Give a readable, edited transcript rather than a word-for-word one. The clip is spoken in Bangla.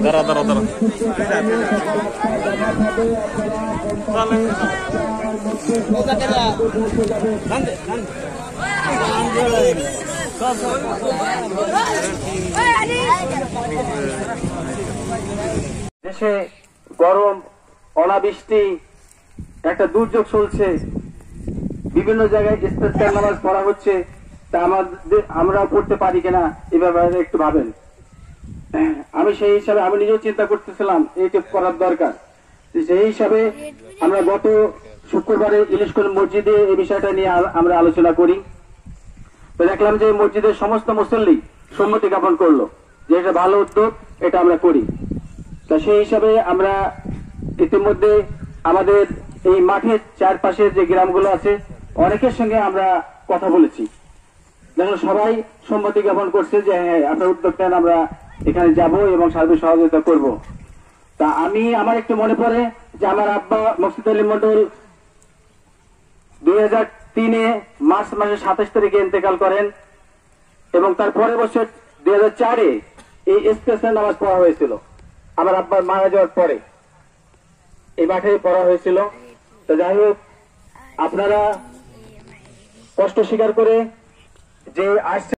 দাঁড়া দাঁড়া দাঁড়া দেশে গরম, অনাবৃষ্টি, একটা দুর্যোগ চলছে, বিভিন্ন জায়গায় ইস্তেসকার নামাজ পড়া হচ্ছে, তা আমরা পড়তে পারি কিনা এ ব্যাপারে একটু ভাবেন। আমি সেই হিসাবে আমি নিজেও চিন্তা করতেছিলাম এইটা করার দরকার। সেই হিসাবে আমরা গত শুক্রবারে ইলিশকুল মসজিদে এই বিষয়টা নিয়ে আমরা আলোচনা করি। তো দেখলাম যে মসজিদের সমস্ত মুসল্লি সম্মতি জ্ঞাপন করলো যে এটা ভালো উদ্যোগ, এটা আমরা করি। তা সেই হিসাবে আমরা ইতিমধ্যে আমাদের এই মাঠের চারপাশের যে গ্রামগুলো আছে অনেকের সঙ্গে আমরা কথা বলেছি, দেখো সবাই সম্মতি জ্ঞাপন করছে যে হ্যাঁ আপনার উদ্যোগ নেন, আমরা এখানে যাব এবং সার্বিক সহযোগিতা করব। তা আমার একটু মনে পড়ে যে আমার আব্বা মকসুদ আলী মন্ডল 2003 মার্চ মাসের 27 তারিখে ইন্তেকাল করেন এবং তার পরের বছর 2004 এই ইস্তেসকার নামাজ পড়া হয়েছিল। আমার আব্বার মারা যাওয়ার পরে এই মাঠে পড়া হয়েছিল। তো যাই হোক, আপনারা কষ্ট স্বীকার করে যে আসছে